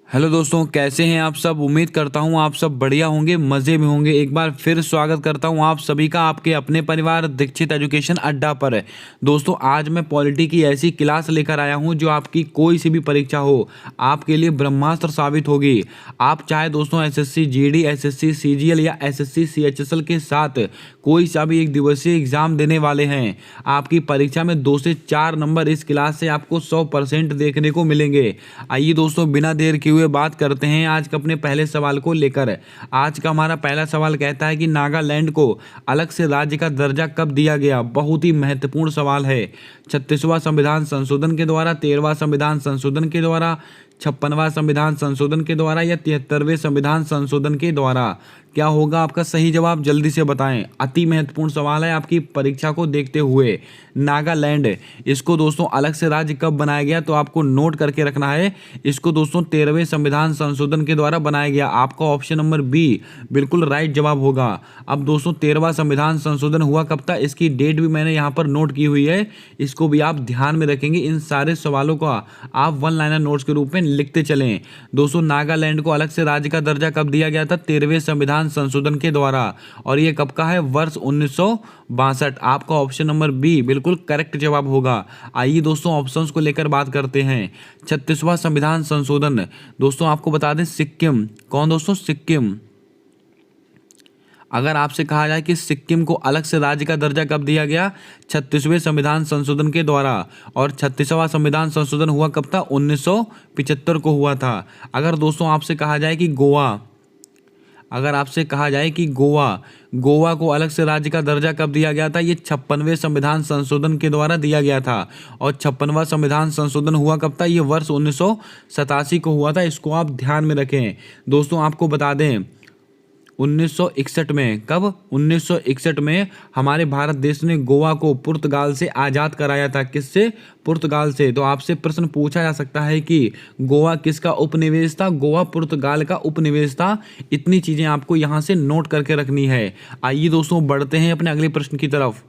Hello दोस्तों, कैसे हैं आप सब। उम्मीद करता हूं आप सब बढ़िया होंगे, मज़े में होंगे। एक बार फिर स्वागत करता हूं आप सभी का आपके अपने परिवार दीक्षित एजुकेशन अड्डा पर। दोस्तों, आज मैं पॉलिटी की ऐसी क्लास लेकर आया हूं जो आपकी कोई सी भी परीक्षा हो आपके लिए ब्रह्मास्त्र साबित होगी। आप चाहे दोस्तों एसएससी जीडी, एसएससी सीजीएल या एसएससी सीएचएसएल के साथ कोई सा भी एक दिवसीय एग्जाम देने वाले हैं, आपकी परीक्षा में 2 से 4 नंबर इस क्लास से आपको 100% देखने को मिलेंगे। आइए दोस्तों, बिना देर किए हुए बात करते हैं आज के अपने पहले सवाल को लेकर। आज का हमारा पहला सवाल कहता है कि नागालैंड को अलग से राज्य का दर्जा कब दिया गया। बहुत ही महत्वपूर्ण सवाल है। 36वां संविधान संशोधन के द्वारा, 13वां संविधान संशोधन के द्वारा, 56वां संविधान संशोधन के द्वारा या 73वें संविधान संशोधन के द्वारा। क्या होगा आपका सही जवाब, जल्दी से बताएं। अति महत्वपूर्ण सवाल है आपकी परीक्षा को देखते हुए। नागालैंड, इसको दोस्तों अलग से राज्य कब बनाया गया, तो आपको नोट करके रखना है। इसको दोस्तों 13वें संविधान संशोधन के द्वारा बनाया गया। आपका ऑप्शन नंबर बी बिल्कुल राइट जवाब होगा। अब दोस्तों 13वां संविधान संशोधन हुआ कब था, इसकी डेट भी मैंने यहाँ पर नोट की हुई है। इसको भी आप ध्यान में रखेंगे। इन सारे सवालों का आप वन लाइनर नोट्स के रूप में लिखते चलें। दोस्तों, नागालैंड को अलग से राज्य का दर्जा कब दिया गया था, 13वें संविधान संशोधन के द्वारा। और ये कब का है, वर्ष 1962। आपका ऑप्शन नंबर बी बिल्कुल करेक्ट जवाब होगा। आइए दोस्तों ऑप्शंस को लेकर बात करते हैं। 36वां संविधान संशोधन, दोस्तों आपको बता दें सिक्किम। कौन दोस्तों, सिक्किम। अगर आपसे कहा जाए कि सिक्किम को अलग से राज्य का दर्जा कब दिया गया, 36वें संविधान संशोधन के द्वारा। और 36वां संविधान संशोधन हुआ कब था, 1975 को हुआ था। अगर दोस्तों आपसे कहा जाए कि गोवा, अगर आपसे कहा जाए कि गोवा को अलग से राज्य का दर्जा कब दिया गया था, ये 56वें संविधान संशोधन के द्वारा दिया गया था। और 56वां संविधान संशोधन हुआ कब था, ये वर्ष 1987 को हुआ था। इसको आप ध्यान में रखें। दोस्तों आपको बता दें 1961 में, कब, 1961 में हमारे भारत देश ने गोवा को पुर्तगाल से आज़ाद कराया था। किससे, पुर्तगाल से। तो आपसे प्रश्न पूछा जा सकता है कि गोवा किसका उपनिवेश था, गोवा पुर्तगाल का उपनिवेश था। इतनी चीज़ें आपको यहाँ से नोट करके रखनी है। आइए दोस्तों बढ़ते हैं अपने अगले प्रश्न की तरफ।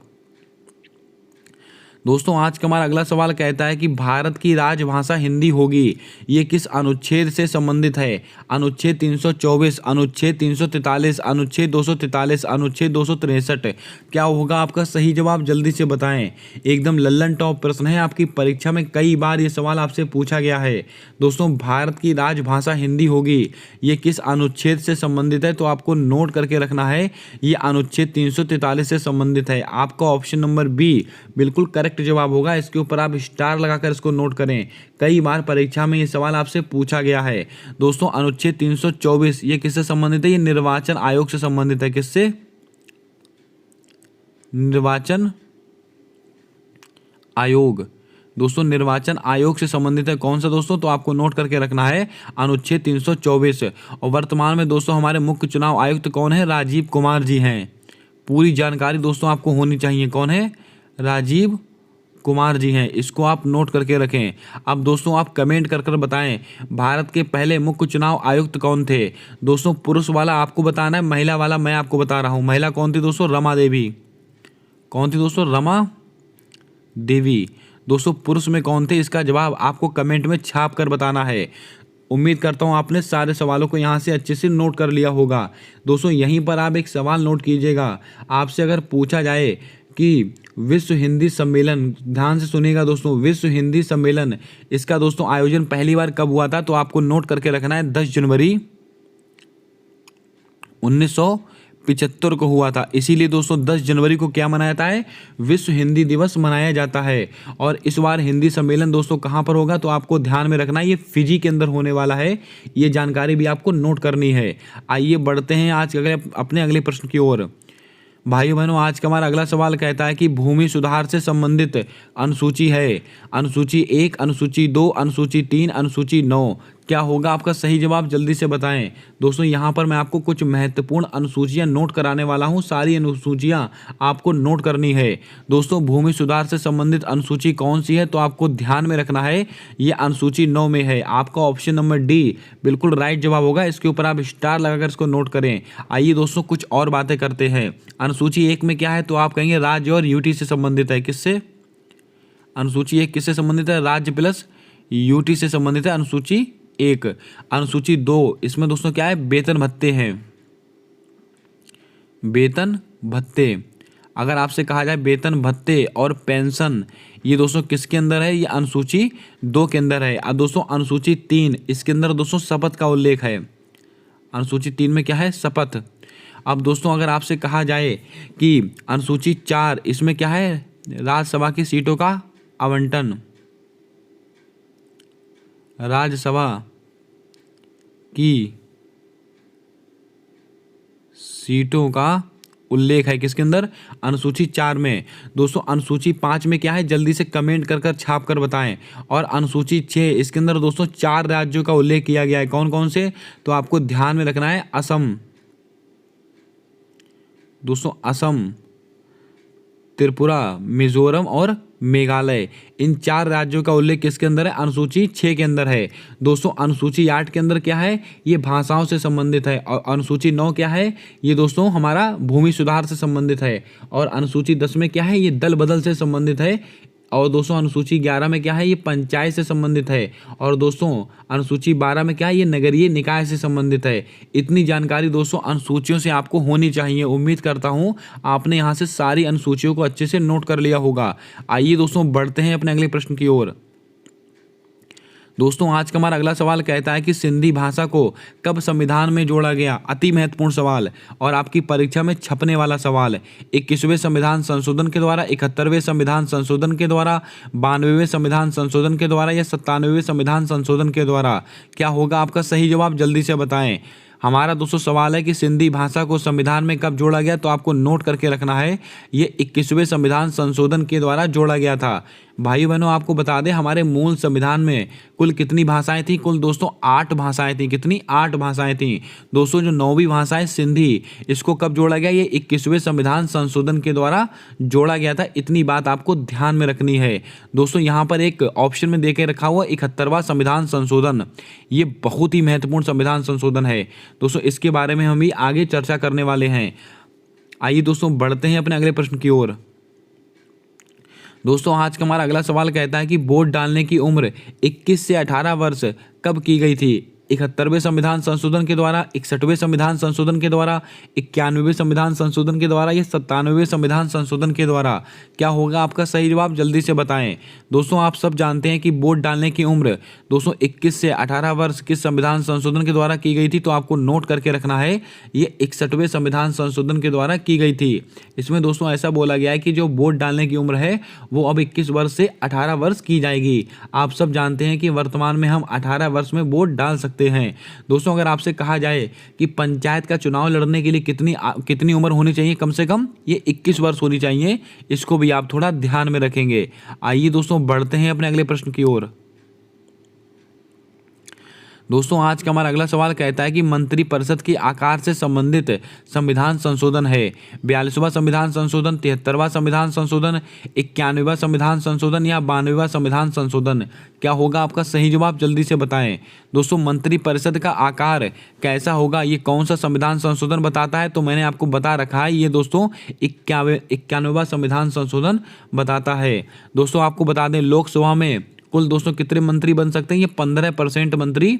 दोस्तों आज का हमारा अगला सवाल कहता है कि भारत की राजभाषा हिंदी होगी, ये किस अनुच्छेद से संबंधित है। अनुच्छेद 324, अनुच्छेद 343, अनुच्छेद 243, अनुच्छेद 263। क्या होगा आपका सही जवाब, जल्दी से बताएं। एकदम लल्लन टॉप प्रश्न है, आपकी परीक्षा में कई बार ये सवाल आपसे पूछा गया है। दोस्तों भारत की राजभाषा हिंदी होगी, ये किस अनुच्छेद से संबंधित है, तो आपको नोट करके रखना है। ये अनुच्छेद 343 से संबंधित है। आपका ऑप्शन नंबर बी बिल्कुल करेक्ट जवाब होगा। इसके ऊपर आप स्टार लगाकर इसको नोट करें। कई बार परीक्षा में ये सवाल आपसे पूछा गया है। दोस्तों अनुच्छेद 324 ये किससे संबंधित है, ये निर्वाचन आयोग से संबंधित है। किससे, निर्वाचन आयोग। दोस्तों निर्वाचन आयोग से संबंधित है। कौन सा दोस्तों, तो आपको नोट करके रखना है अनुच्छेद 324। और वर्तमान में दोस्तों हमारे मुख्य चुनाव आयुक्त कौन है, राजीव कुमार जी हैं। पूरी जानकारी दोस्तों आपको होनी चाहिए। कौन है, राजीव कुमार जी हैं। इसको आप नोट करके रखें। अब दोस्तों आप कमेंट कर कर बताएं भारत के पहले मुख्य चुनाव आयुक्त कौन थे। दोस्तों पुरुष वाला आपको बताना है, महिला वाला मैं आपको बता रहा हूं। महिला कौन थी दोस्तों, रमा देवी। कौन थी दोस्तों, रमा देवी। दोस्तों पुरुष में कौन थे, इसका जवाब आपको कमेंट में छाप कर बताना है। उम्मीद करता हूं आपने सारे सवालों को यहां से अच्छे से नोट कर लिया होगा। दोस्तों यहीं पर आप एक सवाल नोट कीजिएगा। आपसे अगर पूछा जाए कि विश्व हिंदी सम्मेलन, ध्यान से सुनिएगा दोस्तों, विश्व हिंदी सम्मेलन इसका दोस्तों आयोजन पहली बार कब हुआ था, तो आपको नोट करके रखना है 10 जनवरी 1975 को हुआ था। इसीलिए दोस्तों 10 जनवरी को क्या मनाया जाता है, विश्व हिंदी दिवस मनाया जाता है। और इस बार हिंदी सम्मेलन दोस्तों कहाँ पर होगा, तो आपको ध्यान में रखना है ये फिजी के अंदर होने वाला है। ये जानकारी भी आपको नोट करनी है। आइए बढ़ते हैं आज अपने अगले प्रश्न की ओर। भाइयों बहनों आज का हमारा अगला सवाल कहता है कि भूमि सुधार से संबंधित अनुसूची है। अनुसूची 1, अनुसूची 2, अनुसूची 3, अनुसूची 9। क्या होगा आपका सही जवाब, जल्दी से बताएं। दोस्तों यहाँ पर मैं आपको कुछ महत्वपूर्ण अनुसूचियां नोट कराने वाला हूं। सारी अनुसूचियां आपको नोट करनी है। दोस्तों भूमि सुधार से संबंधित अनुसूची कौन सी है, तो आपको ध्यान में रखना है ये अनुसूची 9 में है। आपका ऑप्शन नंबर डी बिल्कुल राइट जवाब होगा। इसके ऊपर आप स्टार लगाकर इसको नोट करें। आइए दोस्तों कुछ और बातें करते हैं। अनुसूची 1 में क्या है, तो आप कहेंगे राज्य और यूटी से संबंधित है। किससे, अनुसूची 1 किससे संबंधित है, राज्य प्लस यूटी से संबंधित है अनुसूची 1। अनुसूची 2, इसमें दोस्तों क्या है, वेतन भत्ते हैं, वेतन भत्ते। अगर आपसे कहा जाए वेतन भत्ते और पेंशन, ये दोस्तों किसके अंदर है, ये अनुसूची 2 के अंदर है। अब दोस्तों अनुसूची 3, इसके अंदर दोस्तों शपथ का उल्लेख है। अनुसूची 3 में क्या है, शपथ। अब दोस्तों अगर आपसे कहा जाए कि अनुसूची 4, इसमें क्या है, राज्यसभा की सीटों का आवंटन, राज्यसभा की सीटों का उल्लेख है किसके अंदर, अनुसूची 4 में। दोस्तों अनुसूची 5 में क्या है, जल्दी से कमेंट कर कर छाप कर बताएं। और अनुसूची 6, इसके अंदर दोस्तों 4 राज्यों का उल्लेख किया गया है। कौन कौन से, तो आपको ध्यान में रखना है, असम, दोस्तों असम, त्रिपुरा, मिजोरम और मेघालय, इन 4 राज्यों का उल्लेख किसके अंदर है, अनुसूची 6 के अंदर है। दोस्तों अनुसूची 8 के अंदर क्या है, ये भाषाओं से संबंधित है। और अनुसूची 9 क्या है, ये दोस्तों हमारा भूमि सुधार से संबंधित है। और अनुसूची 10 में क्या है, ये दल बदल से संबंधित है। और दोस्तों अनुसूची 11 में क्या है, ये पंचायत से संबंधित है। और दोस्तों अनुसूची 12 में क्या है, ये नगरीय निकाय से संबंधित है। इतनी जानकारी दोस्तों अनुसूचियों से आपको होनी चाहिए। उम्मीद करता हूँ आपने यहाँ से सारी अनुसूचियों को अच्छे से नोट कर लिया होगा। आइए दोस्तों बढ़ते हैं अपने अगले प्रश्न की ओर। दोस्तों आज का हमारा अगला सवाल कहता है कि सिंधी भाषा को कब संविधान में जोड़ा गया। अति महत्वपूर्ण सवाल और आपकी परीक्षा में छपने वाला सवाल। 21वें संविधान संशोधन के द्वारा, 71वें संविधान संशोधन के द्वारा, 92वें संविधान संशोधन के द्वारा या 97वें संविधान संशोधन के द्वारा। क्या होगा आपका सही जवाब, जल्दी से बताएं। हमारा दोस्तों सवाल है कि सिंधी भाषा को संविधान में कब जोड़ा गया, तो आपको नोट करके रखना है, ये 21वें संविधान संशोधन के द्वारा जोड़ा गया था। भाई बहनों आपको बता दें हमारे मूल संविधान में कुल कितनी भाषाएं थी, कुल दोस्तों 8 भाषाएं थी। कितनी, 8 भाषाएं थी। दोस्तों जो 9वीं भाषा है सिंधी, इसको कब जोड़ा गया, ये 21वें संविधान संशोधन के द्वारा जोड़ा गया था। इतनी बात आपको ध्यान में रखनी है। दोस्तों यहाँ पर एक ऑप्शन में देके रखा हुआ 71वां संविधान संशोधन, ये बहुत ही महत्वपूर्ण संविधान संशोधन है। दोस्तों इसके बारे में हम भी आगे चर्चा करने वाले हैं। आइए दोस्तों बढ़ते हैं अपने अगले प्रश्न की ओर। दोस्तों आज का हमारा अगला सवाल कहता है कि वोट डालने की उम्र 21 से 18 वर्ष कब की गई थी। 71वें संविधान संशोधन के द्वारा, 61वें संविधान संशोधन के द्वारा, 91वें संविधान संशोधन के द्वारा या 97वें संविधान संशोधन के द्वारा। क्या होगा आपका सही जवाब, जल्दी से बताएं। दोस्तों आप सब जानते हैं कि वोट डालने की उम्र दोस्तों 21 से 18 वर्ष किस संविधान संशोधन के द्वारा की गई थी, तो आपको नोट करके रखना है, ये 61वें संविधान संशोधन के द्वारा की गई थी। इसमें दोस्तों ऐसा बोला गया है कि जो वोट डालने की उम्र है वो अब 21 वर्ष से 18 वर्ष की जाएगी। आप सब जानते हैं कि वर्तमान में हम 18 वर्ष में वोट डाल सकते हैं। दोस्तों अगर आपसे कहा जाए कि पंचायत का चुनाव लड़ने के लिए कितनी उम्र होनी चाहिए, कम से कम ये 21 वर्ष होनी चाहिए। इसको भी आप थोड़ा ध्यान में रखेंगे। आइए दोस्तों बढ़ते हैं अपने अगले प्रश्न की ओर। दोस्तों आज का हमारा अगला सवाल कहता है कि मंत्रिपरिषद के आकार से संबंधित संविधान संशोधन है। 42वां संविधान संशोधन, 73वां संविधान संशोधन, 91वां संविधान संशोधन या 92वां संविधान संशोधन। क्या होगा आपका सही जवाब, जल्दी से बताएं। दोस्तों मंत्रिपरिषद का आकार कैसा होगा, ये कौन सा संविधान संशोधन बताता है, तो मैंने आपको बता रखा है, ये दोस्तों 91वां संविधान संशोधन बताता है। दोस्तों आपको बता दें लोकसभा में कुल दोस्तों कितने मंत्री बन सकते हैं, ये 15% मंत्री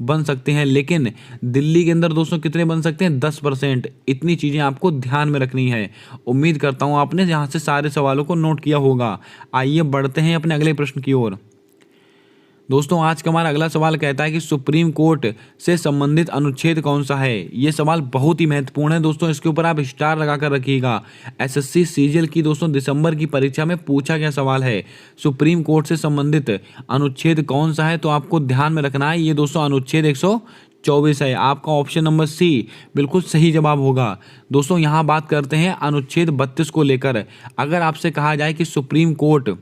बन सकते हैं। लेकिन दिल्ली के अंदर दोस्तों कितने बन सकते हैं, 10%। इतनी चीज़ें आपको ध्यान में रखनी है। उम्मीद करता हूँ आपने यहाँ से सारे सवालों को नोट किया होगा। आइए बढ़ते हैं अपने अगले प्रश्न की ओर। दोस्तों आज का हमारा अगला सवाल कहता है कि सुप्रीम कोर्ट से संबंधित अनुच्छेद कौन सा है। ये सवाल बहुत ही महत्वपूर्ण है दोस्तों, इसके ऊपर आप स्टार लगाकर रखिएगा। एसएससी सीजीएल की दोस्तों दिसंबर की परीक्षा में पूछा गया सवाल है, सुप्रीम कोर्ट से संबंधित अनुच्छेद कौन सा है, तो आपको ध्यान में रखना है। ये दोस्तों अनुच्छेद 124 है। आपका ऑप्शन नंबर सी बिल्कुल सही जवाब होगा। दोस्तों यहाँ बात करते हैं अनुच्छेद 32 को लेकर। अगर आपसे कहा जाए कि सुप्रीम कोर्ट,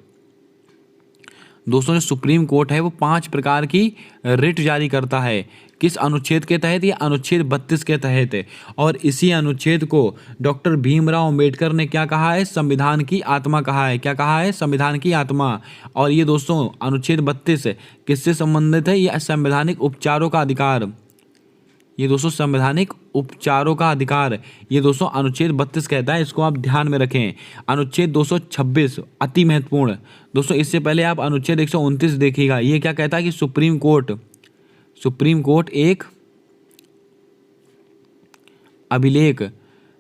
दोस्तों जो सुप्रीम कोर्ट है वो 5 प्रकार की रिट जारी करता है। किस अनुच्छेद के तहत, ये अनुच्छेद 32 के तहत है। और इसी अनुच्छेद को डॉक्टर भीमराव अंबेडकर ने क्या कहा है, संविधान की आत्मा कहा है। क्या कहा है, संविधान की आत्मा। और ये दोस्तों अनुच्छेद 32 किससे संबंधित है, ये संवैधानिक उपचारों का अधिकार। ये दोस्तों संवैधानिक उपचारों का अधिकार, ये दोस्तों अनुच्छेद 32 कहता है। इसको आप ध्यान में रखें। अनुच्छेद 226 अति महत्वपूर्ण। दोस्तों इससे पहले आप अनुच्छेद 129 देखिएगा। ये क्या कहता है कि सुप्रीम कोर्ट एक अभिलेख,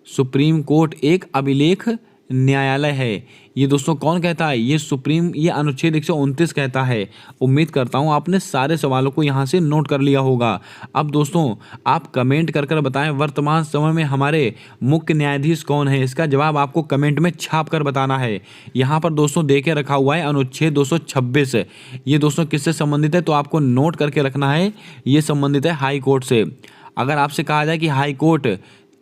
सुप्रीम कोर्ट एक अभिलेख न्यायालय है। ये दोस्तों कौन कहता है? ये अनुच्छेद 129 कहता है। उम्मीद करता हूँ आपने सारे सवालों को यहाँ से नोट कर लिया होगा। अब दोस्तों आप कमेंट कर बताएं वर्तमान समय में हमारे मुख्य न्यायाधीश कौन है। इसका जवाब आपको कमेंट में छाप कर बताना है। यहाँ पर दोस्तों दे के रखा हुआ है अनुच्छेद 226। ये दोस्तों किससे संबंधित है? तो आपको नोट करके रखना है, ये संबंधित है हाई कोर्ट से। अगर आपसे कहा जाए कि हाई कोर्ट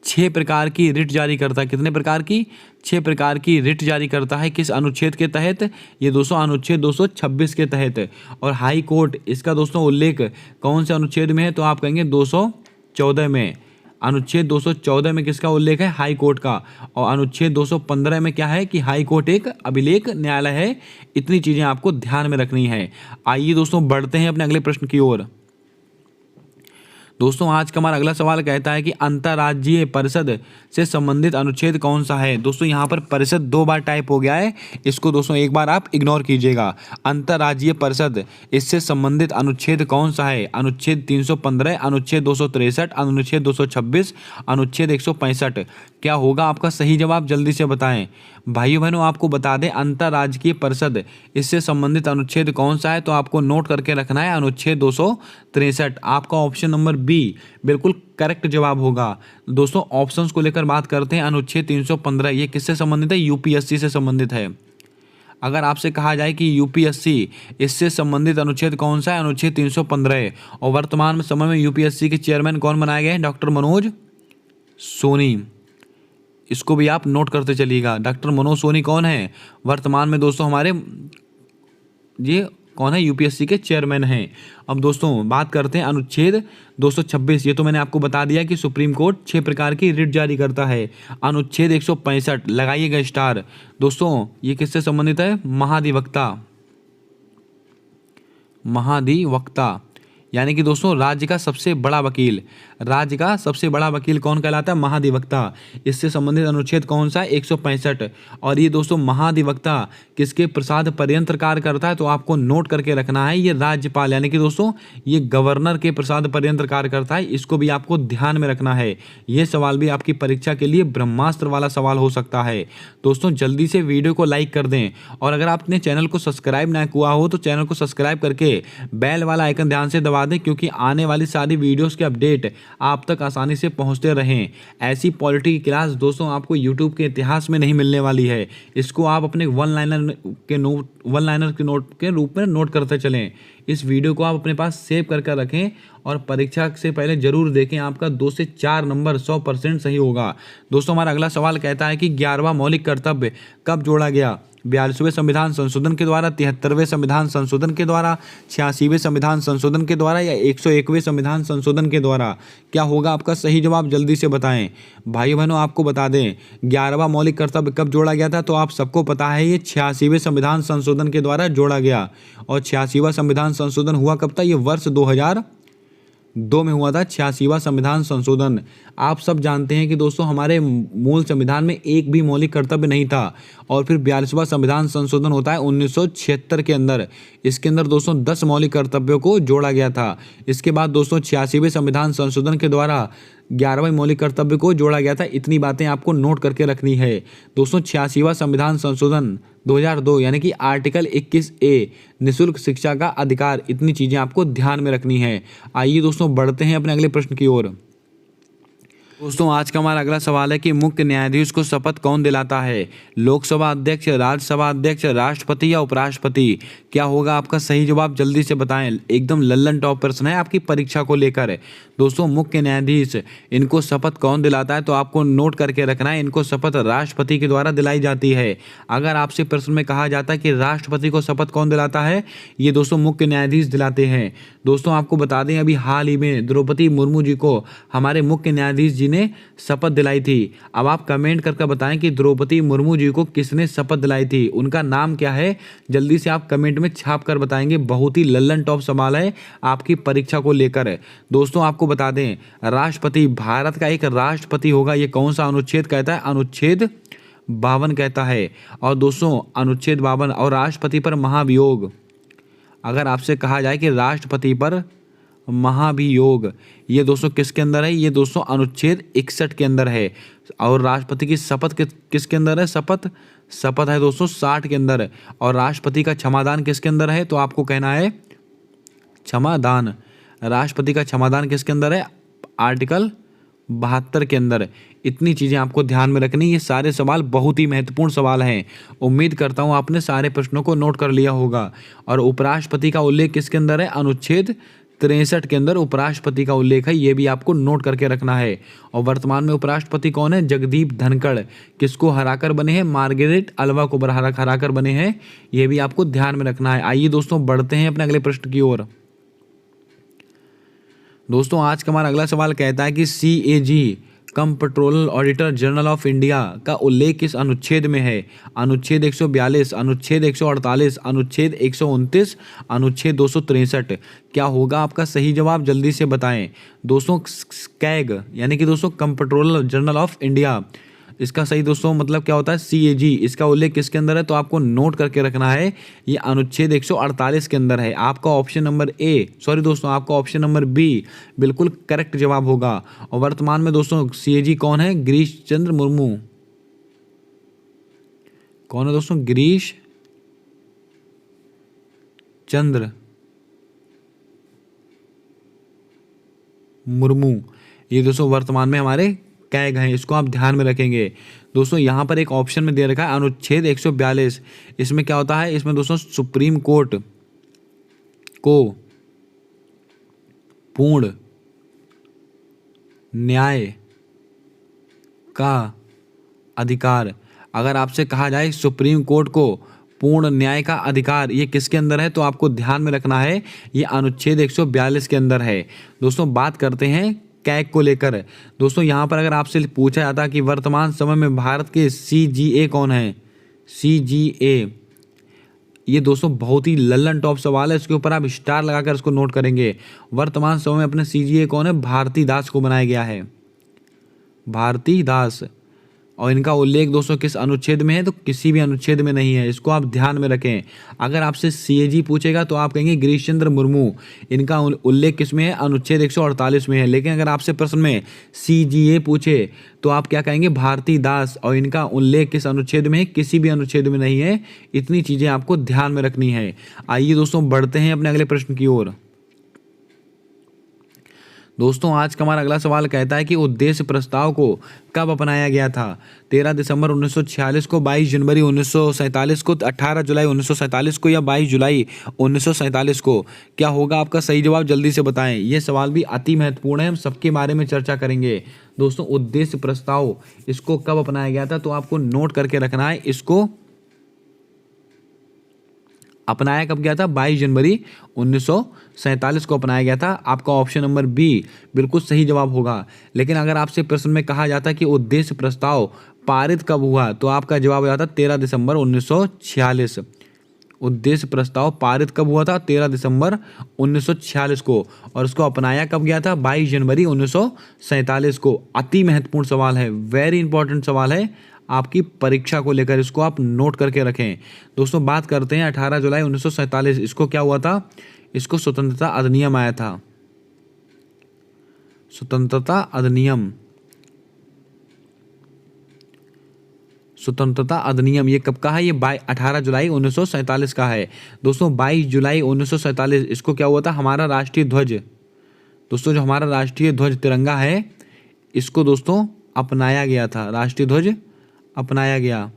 6 प्रकार की रिट जारी करता है, कितने प्रकार की? 6 प्रकार की रिट जारी करता है। किस अनुच्छेद के तहत? ये दोस्तों अनुच्छेद 226 के तहत। और हाई कोर्ट इसका दोस्तों उल्लेख कौन से अनुच्छेद में है? तो आप कहेंगे 214 में। अनुच्छेद 214 में किसका उल्लेख है? हाई कोर्ट का। और अनुच्छेद 215 में क्या है कि हाई कोर्ट एक अभिलेख न्यायालय है। इतनी चीज़ें आपको ध्यान में रखनी है। आइए दोस्तों बढ़ते हैं अपने अगले प्रश्न की ओर। दोस्तों आज का हमारा अगला सवाल कहता है कि अंतर्राज्यीय परिषद से संबंधित अनुच्छेद कौन सा है। दोस्तों यहाँ पर परिषद 2 बार टाइप हो गया है, इसको दोस्तों एक बार आप इग्नोर कीजिएगा। अंतर्राज्यीय परिषद, इससे संबंधित अनुच्छेद कौन सा है? अनुच्छेद 315, अनुच्छेद 263, अनुच्छेद 226, अनुच्छेद 165। क्या होगा आपका सही जवाब? जल्दी से बताएं भाइयों बहनों। आपको बता दें अंतर्राज्यीय परिषद, इससे संबंधित अनुच्छेद कौन सा है? तो आपको नोट करके रखना है अनुच्छेद 263। आपका ऑप्शन नंबर बी बिल्कुल करेक्ट जवाब होगा। दोस्तों ऑप्शंस को लेकर बात करते हैं। अनुच्छेद 315 ये किससे संबंधित है? यूपीएससी से संबंधित है। अगर आपसे कहा जाए कि यूपीएससी इससे संबंधित अनुच्छेद कौन सा है? अनुच्छेद 315 है। और वर्तमान में समय में यूपीएससी के चेयरमैन कौन बनाए गए हैं? डॉक्टर मनोज सोनी। इसको भी आप नोट करते चलिएगा। डॉक्टर मनोज सोनी कौन है? वर्तमान में दोस्तों हमारे ये कौन है? यूपीएससी के चेयरमैन हैं। अब दोस्तों बात करते हैं अनुच्छेद 226। ये तो मैंने आपको बता दिया कि सुप्रीम कोर्ट 6 प्रकार की रिट जारी करता है। अनुच्छेद 165 लगाइएगा स्टार। दोस्तों ये किससे संबंधित है? महाधिवक्ता, महाधिवक्ता यानी कि दोस्तों राज्य का सबसे बड़ा वकील। राज्य का सबसे बड़ा वकील कौन कहलाता है? महाधिवक्ता। इससे संबंधित अनुच्छेद कौन सा है? 165। और ये दोस्तों महाधिवक्ता किसके प्रसाद पर्यंत कार्य करता है? तो आपको नोट करके रखना है, ये राज्यपाल यानी कि दोस्तों ये गवर्नर के प्रसाद पर्यंत कार्य करता है। इसको भी आपको ध्यान में रखना है। ये सवाल भी आपकी परीक्षा के लिए ब्रह्मास्त्र वाला सवाल हो सकता है। दोस्तों जल्दी से वीडियो को लाइक कर दें, और अगर आपने चैनल को सब्सक्राइब ना किया हो तो चैनल को सब्सक्राइब करके बेल वाला आइकन ध्यान से दबा दें, क्योंकि आने वाली सारी वीडियोस के अपडेट आप तक आसानी से पहुंचते रहें। ऐसी पॉलिटी की क्लास दोस्तों आपको यूट्यूब के इतिहास में नहीं मिलने वाली है। इसको आप अपने वन लाइनर के नोट के रूप में नोट करते चलें। इस वीडियो को आप अपने पास सेव करके रखें और परीक्षा से पहले जरूर देखें। आपका 2 से 4 नंबर 100% सही होगा। दोस्तों हमारा अगला सवाल कहता है कि 11वां मौलिक कर्तव्य कब जोड़ा गया? 42वें संविधान संशोधन के द्वारा, 73वें संविधान संशोधन के द्वारा, 86वें संविधान संशोधन के द्वारा, या 101वें संविधान संशोधन के द्वारा? क्या होगा आपका सही जवाब? जल्दी से बताएं भाई बहनों। आपको बता दें 11वां मौलिक कर्तव्य कब जोड़ा गया था? तो आप सबको पता है ये 86वें संविधान संशोधन के द्वारा जोड़ा गया। और 86वां संविधान संशोधन हुआ कब था? ये वर्ष 2002 में हुआ था 86वां संविधान संशोधन। आप सब जानते हैं कि दोस्तों हमारे मूल संविधान में एक भी मौलिक कर्तव्य नहीं था, और फिर 42वां संविधान संशोधन होता है 1976 के अंदर। इसके अंदर दोस्तों 10 मौलिक कर्तव्यों को जोड़ा गया था। इसके बाद दोस्तों 86वें संविधान संशोधन के द्वारा 11वें मौलिक कर्तव्य को जोड़ा गया था। इतनी बातें आपको नोट करके रखनी है। दोस्तों 86वां संविधान संशोधन 2002 यानी कि आर्टिकल 21A निःशुल्क शिक्षा का अधिकार। इतनी चीज़ें आपको ध्यान में रखनी है। आइए दोस्तों बढ़ते हैं अपने अगले प्रश्न की ओर। दोस्तों आज का हमारा अगला सवाल है कि मुख्य न्यायाधीश को शपथ कौन दिलाता है? लोकसभा अध्यक्ष, राज्यसभा अध्यक्ष, राष्ट्रपति या उपराष्ट्रपति? क्या होगा आपका सही जवाब? जल्दी से बताएं। एकदम लल्लन टॉप प्रश्न है आपकी परीक्षा को लेकर। दोस्तों मुख्य न्यायाधीश इनको शपथ कौन दिलाता है? तो आपको नोट करके रखना है, इनको शपथ राष्ट्रपति के द्वारा दिलाई जाती है। अगर आपसे प्रश्न में कहा जाता है कि राष्ट्रपति को शपथ कौन दिलाता है, ये दोस्तों मुख्य न्यायाधीश दिलाते हैं। दोस्तों आपको बता दें अभी हाल ही में द्रौपदी मुर्मू जी को हमारे मुख्य न्यायाधीश जी ने शपथ दिलाई थी। अब आप कमेंट करके बताएं कि द्रौपदी मुर्मू जी को किसने शपथ दिलाई थी, उनका नाम क्या है? जल्दी से आप कमेंट में छाप कर बताएंगे। बहुत ही लल्लन टॉप सवाल है आपकी परीक्षा को लेकर। दोस्तों आपको बता दें राष्ट्रपति, भारत का एक राष्ट्रपति होगा, ये कौन सा अनुच्छेद कहता है? अनुच्छेद 52 कहता है। और दोस्तों अनुच्छेद 52 और राष्ट्रपति पर महाभियोग, अगर आपसे कहा जाए कि राष्ट्रपति पर महाभियोग, ये दोस्तों किसके अंदर है? ये दोस्तों अनुच्छेद 61 के अंदर है। और राष्ट्रपति की शपथ किसके अंदर है? शपथ है दोस्तों 60 के अंदर। और राष्ट्रपति का क्षमादान किसके अंदर है? तो आपको कहना है क्षमादान। राष्ट्रपति का क्षमादान किसके अंदर है? आर्टिकल 72 के अंदर। इतनी चीज़ें आपको ध्यान में रखनी। ये सारे सवाल बहुत ही महत्वपूर्ण सवाल हैं। उम्मीद करता हूँ आपने सारे प्रश्नों को नोट कर लिया होगा। और उपराष्ट्रपति का उल्लेख किसके अंदर है? अनुच्छेद 63 के अंदर उपराष्ट्रपति का उल्लेख है। ये भी आपको नोट करके रखना है। और वर्तमान में उपराष्ट्रपति कौन है? जगदीप धनखड़। किसको हराकर बने हैं? मार्गरेट अल्वा को हराकर बने हैं। ये भी आपको ध्यान में रखना है। आइए दोस्तों बढ़ते हैं अपने अगले प्रश्न की ओर। दोस्तों आज का हमारा अगला सवाल कहता है कि CAG comptroller auditor general of India का उल्लेख किस अनुच्छेद में है? अनुच्छेद 142, अनुच्छेद 148, अनुच्छेद 129, अनुच्छेद 263। क्या होगा आपका सही जवाब? जल्दी से बताएं दोस्तों। कैग यानी कि दोस्तों कंप्ट्रोलर जनरल ऑफ इंडिया, इसका सही दोस्तों मतलब क्या होता है? CAG। इसका उल्लेख किसके अंदर है? तो आपको नोट करके रखना है। ये अनुच्छेद 148 के अंदर है। आपका ऑप्शन नंबर आपका ऑप्शन नंबर B बिल्कुल करेक्ट जवाब होगा। और वर्तमान में दोस्तों CAG कौन है? गिरीश चंद्र मुर्मू। कौन है दोस्तों? गिरीश चंद्र मुर्मू। ये दोस्तों वर्तमान में हमारे कैग हैं। इसको आप ध्यान में रखेंगे। दोस्तों यहाँ पर एक ऑप्शन में दे रखा है अनुच्छेद 142। इसमें क्या होता है? इसमें दोस्तों सुप्रीम कोर्ट को पूर्ण न्याय का अधिकार। अगर आपसे कहा जाए सुप्रीम कोर्ट को पूर्ण न्याय का अधिकार, ये किसके अंदर है? तो आपको ध्यान में रखना है ये अनुच्छेद 142 के अंदर है। दोस्तों बात करते हैं कैग को लेकर। दोस्तों यहाँ पर अगर आपसे पूछा जाता कि वर्तमान समय में भारत के CGA कौन है? CGA, ये दोस्तों बहुत ही लल्लन टॉप सवाल है। इसके ऊपर आप स्टार लगाकर इसको नोट करेंगे। वर्तमान समय में अपने CGA कौन है? भारती दास को बनाया गया है। भारती दास। और इनका उल्लेख दोस्तों किस अनुच्छेद में है? तो किसी भी अनुच्छेद में नहीं है। इसको आप ध्यान में रखें। अगर आपसे CAG पूछेगा तो आप कहेंगे गिरीश चंद्र मुर्मू। इनका उल्लेख किस में है? अनुच्छेद 148 में है। लेकिन अगर आपसे प्रश्न में CGA पूछे तो आप क्या कहेंगे? भारती दास। और इनका उल्लेख किस अनुच्छेद में है? किसी भी अनुच्छेद में नहीं है। इतनी चीज़ें आपको ध्यान में रखनी है। आइए दोस्तों बढ़ते हैं अपने अगले प्रश्न की ओर। दोस्तों आज का हमारा अगला सवाल कहता है कि उद्देश्य प्रस्ताव को कब अपनाया गया था? 13 दिसंबर 1946 को, 22 जनवरी 1947 को, 18 जुलाई 1947 को या 22 जुलाई 1947 को? क्या होगा आपका सही जवाब? जल्दी से बताएं। ये सवाल भी अति महत्वपूर्ण है। हम सबके बारे में चर्चा करेंगे। दोस्तों उद्देश्य प्रस्ताव इसको कब अपनाया गया था? तो आपको नोट करके रखना है। इसको अपनाया कब गया था? 22 जनवरी 1947 को अपनाया गया था। आपका ऑप्शन नंबर B बिल्कुल सही जवाब होगा। लेकिन अगर आपसे प्रश्न में कहा जाता कि उद्देश्य प्रस्ताव पारित कब हुआ? तो आपका जवाब हो जाता 13 दिसंबर 1946। उद्देश्य प्रस्ताव पारित कब हुआ था? 13 दिसंबर 1946 को। और उसको अपनाया कब गया था? 22 जनवरी 1947 को। अति महत्वपूर्ण सवाल है, वेरी इंपॉर्टेंट सवाल है आपकी परीक्षा को लेकर। इसको आप नोट करके रखें। दोस्तों बात करते हैं 18 जुलाई 1947। इसको क्या हुआ था? इसको स्वतंत्रता अधिनियम आया था। स्वतंत्रता अधिनियम ये कब का है? ये 18 जुलाई 1947 का है। दोस्तों 22 जुलाई 1947 इसको क्या हुआ था? हमारा राष्ट्रीय ध्वज, दोस्तों जो हमारा राष्ट्रीय ध्वज तिरंगा है, इसको दोस्तों अपनाया गया था। राष्ट्रीय ध्वज अपनाया गया।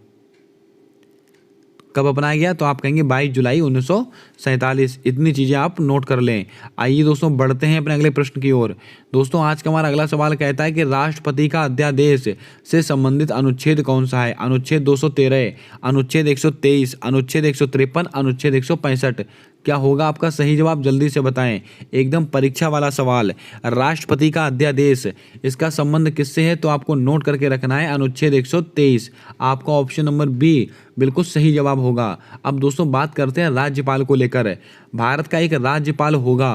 कब अपनाया गया? तो आप कहेंगे 22 जुलाई 1947। इतनी चीज़ें आप नोट कर लें। आइए दोस्तों बढ़ते हैं अपने अगले प्रश्न की ओर। दोस्तों आज का हमारा अगला सवाल कहता है कि राष्ट्रपति का अध्यादेश से संबंधित अनुच्छेद कौन सा है? अनुच्छेद 213, अनुच्छेद 123, अनुच्छेद 153, अनुच्छेद 165। क्या होगा आपका सही जवाब? जल्दी से बताएं। एकदम परीक्षा वाला सवाल। राष्ट्रपति का अध्यादेश, इसका संबंध किससे है? तो आपको नोट करके रखना है अनुच्छेद 123। आपका ऑप्शन नंबर B बिल्कुल सही जवाब होगा। अब दोस्तों बात करते हैं राज्यपाल को लेकर। भारत का एक राज्यपाल होगा।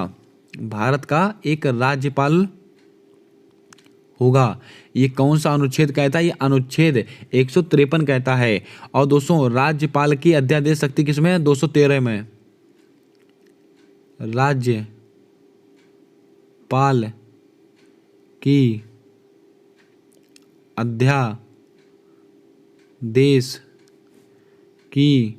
भारत का एक राज्यपाल होगा। ये कौन सा अनुच्छेद कहता है? ये अनुच्छेद 153 कहता है। और दोस्तों राज्यपाल की अध्यादेश शक्ति किसमें है? 213 में। पाल की अध्यादेश की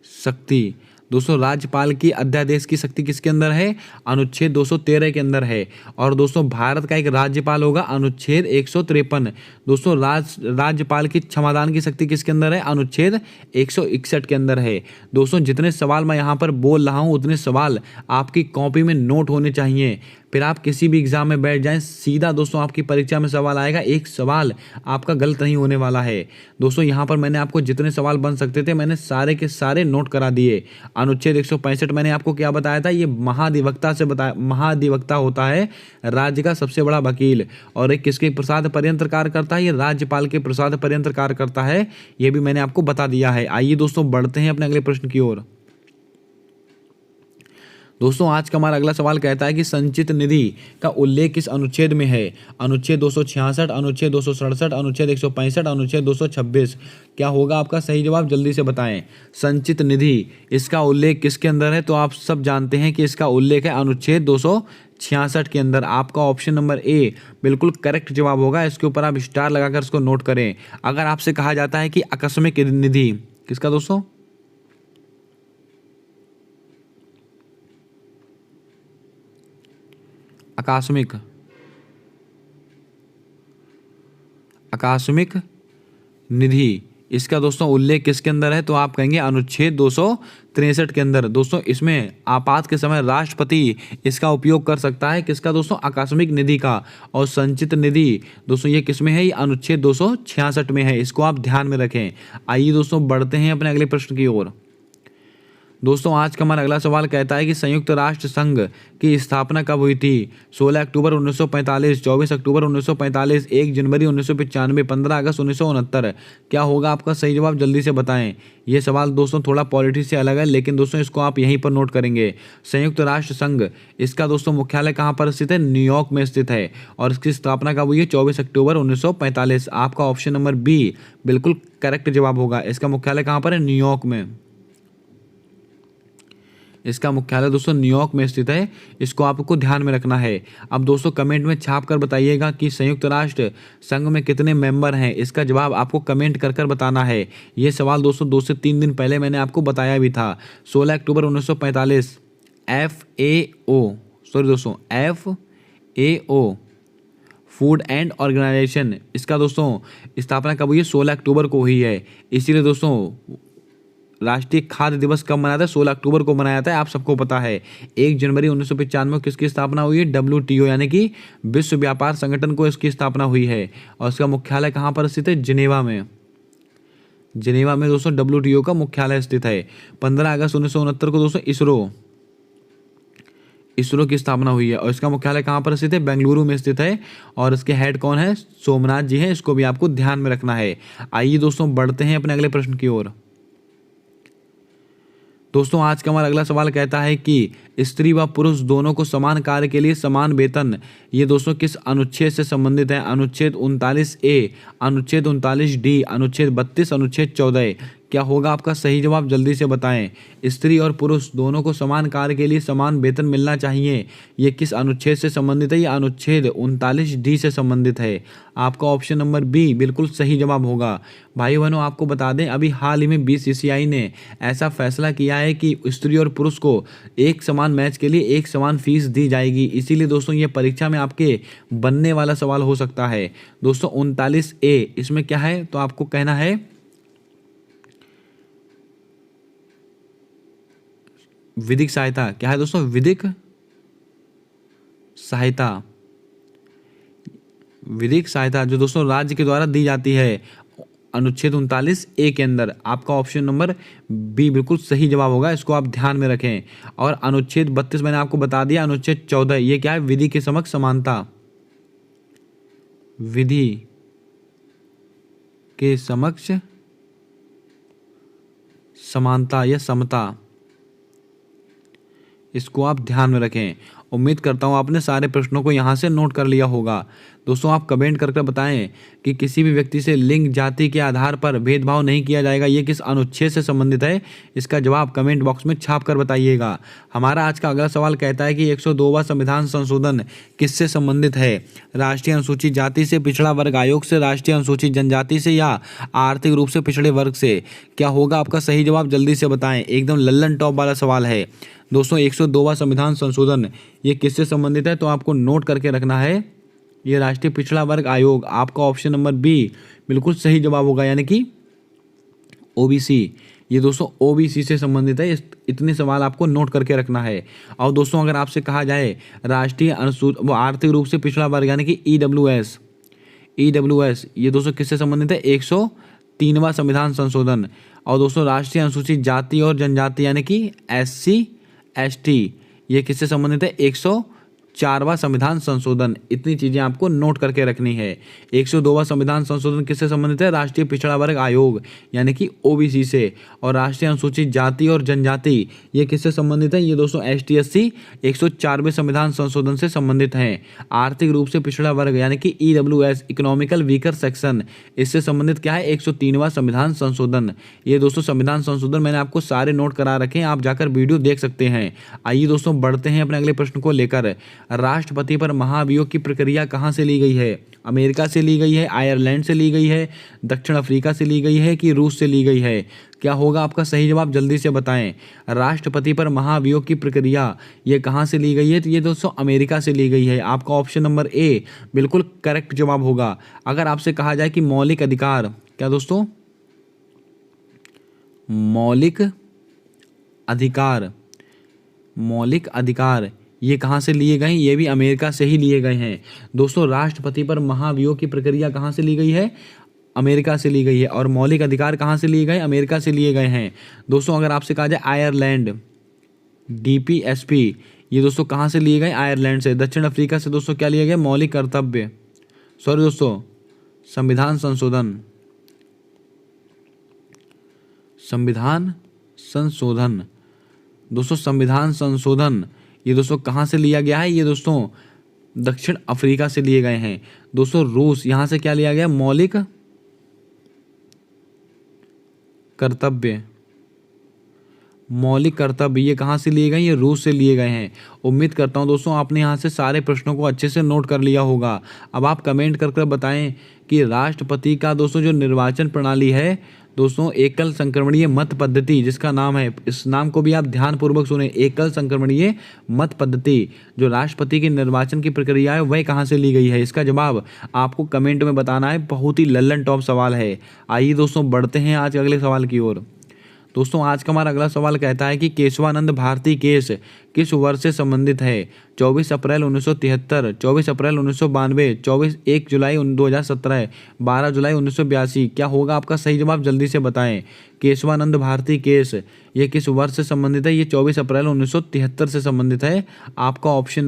शक्ति। दोस्तों राज्यपाल की अध्यादेश की शक्ति किसके अंदर है? अनुच्छेद 213 के अंदर है। और दोस्तों भारत का एक राज्यपाल होगा अनुच्छेद 153। दोस्तों राज्यपाल की क्षमादान की शक्ति किसके अंदर है? अनुच्छेद 161 के अंदर है। दोस्तों जितने सवाल मैं यहाँ पर बोल रहा हूँ उतने सवाल आपकी कॉपी में नोट होने चाहिए, फिर आप किसी भी एग्जाम में बैठ जाएं, सीधा दोस्तों आपकी परीक्षा में सवाल आएगा, एक सवाल आपका गलत नहीं होने वाला है। दोस्तों यहाँ पर मैंने आपको जितने सवाल बन सकते थे मैंने सारे के सारे नोट करा दिए। अनुच्छेद 165 मैंने आपको क्या बताया था? ये महाधिवक्ता होता है राज्य का सबसे बड़ा वकील, और एक किसके प्रसाद पर्यंत कार्य करता है? ये राज्यपाल के प्रसाद पर्यंत कार्य करता है, ये भी मैंने आपको बता दिया है। आइए दोस्तों बढ़ते हैं अपने अगले प्रश्न की ओर। दोस्तों आज का हमारा अगला सवाल कहता है कि संचित निधि का उल्लेख किस अनुच्छेद में है? अनुच्छेद 266, अनुच्छेद 267, अनुच्छेद 165, अनुच्छेद 226। क्या होगा आपका सही जवाब? जल्दी से बताएं। संचित निधि, इसका उल्लेख किसके अंदर है? तो आप सब जानते हैं कि इसका उल्लेख है अनुच्छेद 266 के अंदर। आपका ऑप्शन नंबर ए बिल्कुल करेक्ट जवाब होगा। इसके ऊपर आप स्टार लगाकर इसको नोट करें। अगर आपसे कहा जाता है कि आकस्मिक निधि किसका दोस्तों? आकस्मिक निधि, इसका दोस्तों उल्लेख किसके अंदर है? तो आप कहेंगे अनुच्छेद 263 के अंदर। दोस्तों इसमें आपात के समय राष्ट्रपति इसका उपयोग कर सकता है। किसका दोस्तों? आकस्मिक निधि का। और संचित निधि दोस्तों ये किसमें है? ये अनुच्छेद 266 में है, इसको आप ध्यान में रखें। आइए दोस्तों बढ़ते हैं अपने अगले प्रश्न की ओर। दोस्तों आज का हमारा अगला सवाल कहता है कि संयुक्त राष्ट्र संघ की स्थापना कब हुई थी? 16 अक्टूबर 1945, 24 अक्टूबर 1945, 1 जनवरी 1995, 15 अगस्त 1969। क्या होगा आपका सही जवाब? जल्दी से बताएं। ये सवाल दोस्तों थोड़ा पॉलिटी से अलग है, लेकिन दोस्तों इसको आप यहीं पर नोट करेंगे। संयुक्त राष्ट्र संघ, इसका दोस्तों मुख्यालय कहाँ पर स्थित है? न्यूयॉर्क में स्थित है। और इसकी स्थापना कब हुई है? 24 अक्टूबर 1945। आपका ऑप्शन नंबर बी बिल्कुल करेक्ट जवाब होगा। इसका मुख्यालय कहाँ पर है? न्यूयॉर्क में। इसका मुख्यालय दोस्तों न्यूयॉर्क में स्थित है, इसको आपको ध्यान में रखना है। अब दोस्तों कमेंट में छाप कर बताइएगा कि संयुक्त राष्ट्र संघ में कितने मेंबर हैं। इसका जवाब आपको कमेंट कर कर बताना है। ये सवाल दोस्तों 2 से 3 दिन पहले मैंने आपको बताया भी था। 16 अक्टूबर 1945 FAO फूड एंड ऑर्गेनाइजेशन, इसका दोस्तों स्थापना कब हुई है? 16 अक्टूबर को हुई है। इसीलिए दोस्तों राष्ट्रीय खाद्य दिवस कब मनाया था? 16 अक्टूबर को मनाया था, आप सबको पता है। 1 जनवरी 1995 में किसकी स्थापना हुई है? WTO यानी कि विश्व व्यापार संगठन को इसकी स्थापना हुई है। और इसका मुख्यालय कहाँ पर स्थित है? जिनेवा में। जिनेवा में दोस्तों WTO का मुख्यालय स्थित है। 15 अगस्त 1969 को दोस्तों इसरो की स्थापना हुई है, और इसका मुख्यालय कहाँ पर स्थित है? बेंगलुरु में स्थित है। और इसके हेड कौन है? सोमनाथ जी हैं, इसको भी आपको ध्यान में रखना है। आइए दोस्तों बढ़ते हैं अपने अगले प्रश्न की ओर। दोस्तों आज का हमारा अगला सवाल कहता है कि स्त्री व पुरुष दोनों को समान कार्य के लिए समान वेतन, ये दोस्तों किस अनुच्छेद से संबंधित है? अनुच्छेद 39A, अनुच्छेद 39D, अनुच्छेद 32, अनुच्छेद 14। क्या होगा आपका सही जवाब? जल्दी से बताएं। स्त्री और पुरुष दोनों को समान कार्य के लिए समान वेतन मिलना चाहिए, ये किस अनुच्छेद से संबंधित है? ये अनुच्छेद 39D से संबंधित है। आपका ऑप्शन नंबर बी बिल्कुल सही जवाब होगा। भाई बहनों आपको बता दें, अभी हाल ही में BCCI ने ऐसा फैसला किया है कि स्त्री और पुरुष को एक समान मैच के लिए एक समान फीस दी जाएगी। इसीलिए दोस्तों ये परीक्षा में आपके बनने वाला सवाल हो सकता है। दोस्तों 39A इसमें क्या है? तो आपको कहना है विधिक सहायता। क्या है दोस्तों? विधिक सहायता। विधिक सहायता जो दोस्तों राज्य के द्वारा दी जाती है अनुच्छेद 39A के अंदर। आपका ऑप्शन नंबर बी बिल्कुल सही जवाब होगा, इसको आप ध्यान में रखें। और अनुच्छेद 32 मैंने आपको बता दिया। अनुच्छेद 14 ये क्या है? विधि के समक्ष समानता। विधि के समक्ष समानता या समता, इसको आप ध्यान में रखें। उम्मीद करता हूँ आपने सारे प्रश्नों को यहाँ से नोट कर लिया होगा। दोस्तों आप कमेंट करके बताएं कि किसी भी व्यक्ति से लिंग जाति के आधार पर भेदभाव नहीं किया जाएगा, ये किस अनुच्छेद से संबंधित है? इसका जवाब कमेंट बॉक्स में छाप कर बताइएगा। हमारा आज का अगला सवाल कहता है कि 102वां संविधान संशोधन किससे संबंधित है? राष्ट्रीय अनुसूचित जाति से, पिछड़ा वर्ग आयोग से, राष्ट्रीय अनुसूचित जनजाति से या आर्थिक रूप से पिछड़े वर्ग से? क्या होगा आपका सही जवाब? जल्दी से बताएं, एकदम लल्लन टॉप वाला सवाल है। दोस्तों 102वां संविधान संशोधन ये किससे संबंधित है? तो आपको नोट करके रखना है, ये राष्ट्रीय पिछड़ा वर्ग आयोग। आपका ऑप्शन नंबर बी बिल्कुल सही जवाब होगा, यानी कि ओबीसी। ये दोस्तों ओबीसी से संबंधित है। इतने सवाल आपको नोट करके रखना है। और दोस्तों अगर आपसे कहा जाए राष्ट्रीय अनुसूचित आर्थिक रूप से पिछड़ा वर्ग यानी कि ईडब्ल्यूएस, ये दोस्तों किससे संबंधित है? 103वां संविधान संशोधन। और दोस्तों राष्ट्रीय अनुसूचित जाति और जनजाति यानी कि एससी एसटी, ये किससे संबंधित है? 104वां संविधान संशोधन। इतनी चीजें आपको नोट करके रखनी है। 102वां संविधान संशोधन किससे संबंधित है? राष्ट्रीय पिछड़ा वर्ग आयोग यानी कि ओबीसी से। और राष्ट्रीय अनुसूचित जाति और जनजाति ये किससे संबंधित है? ये दोस्तों एसटी एससी 104वें संविधान संशोधन से संबंधित हैं। आर्थिक रूप से पिछड़ा वर्ग यानी कि ईडब्ल्यूएस, इकोनॉमिकल वीकर सेक्शन, इससे संबंधित क्या है? 103वां संविधान संशोधन। ये दोस्तों संविधान संशोधन मैंने आपको सारे नोट करा रखे हैं, आप जाकर वीडियो देख सकते हैं। आइए दोस्तों बढ़ते हैं अपने अगले प्रश्न को लेकर। राष्ट्रपति पर महाभियोग की प्रक्रिया कहां से ली गई है? अमेरिका से ली गई है, आयरलैंड से ली गई है, दक्षिण अफ्रीका से ली गई है कि रूस से ली गई है? क्या होगा आपका सही जवाब? जल्दी से बताएं। राष्ट्रपति पर महाभियोग की प्रक्रिया ये कहां से ली गई है? तो ये दोस्तों अमेरिका से ली गई है। आपका ऑप्शन नंबर ए बिल्कुल करेक्ट जवाब होगा। अगर आपसे कहा जाए कि मौलिक अधिकार, क्या दोस्तों मौलिक अधिकार ये कहाँ से लिए गए? ये भी अमेरिका से ही लिए गए हैं। दोस्तों राष्ट्रपति पर महाभियोग की प्रक्रिया कहाँ से ली गई है? अमेरिका से ली गई है। और मौलिक अधिकार कहाँ से लिए गए? अमेरिका से लिए गए हैं। दोस्तों अगर आपसे कहा जाए आयरलैंड, डीपीएसपी, ये दोस्तों कहाँ से लिए गए? आयरलैंड से। दक्षिण अफ्रीका से दोस्तों क्या लिए गए? मौलिक कर्तव्य, सॉरी दोस्तों संविधान संशोधन। दोस्तों संविधान संशोधन ये दोस्तों कहाँ से लिया गया है? ये दोस्तों दक्षिण अफ्रीका से लिए गए हैं। दोस्तों रूस, यहां से क्या लिया गया? मौलिक कर्तव्य ये कहाँ से लिए गए? ये रूस से लिए गए हैं। उम्मीद करता हूं दोस्तों आपने यहाँ से सारे प्रश्नों को अच्छे से नोट कर लिया होगा। अब आप कमेंट कर बताएं कि राष्ट्रपति का दोस्तों जो निर्वाचन प्रणाली है दोस्तों, एकल संक्रमणीय मत पद्धति जिसका नाम है, इस नाम को भी आप ध्यानपूर्वक सुने, एकल संक्रमणीय मत पद्धति, जो राष्ट्रपति के निर्वाचन की प्रक्रिया है वह कहाँ से ली गई है? इसका जवाब आपको कमेंट में बताना है। बहुत ही लल्लन टॉप सवाल है। आइए दोस्तों बढ़ते हैं आज अगले सवाल की ओर। दोस्तों आज का हमारा अगला सवाल कहता है कि केशवानंद भारती केस किस वर्ष से संबंधित है? 24 अप्रैल 1973, 24 अप्रैल 1992, 1 जुलाई 2017, 12 जुलाई 1982। क्या होगा आपका सही जवाब? जल्दी से बताएं। केशवानंद भारती केस ये किस वर्ष से संबंधित है? ये 24 अप्रैल 1973 से संबंधित है। आपका ऑप्शन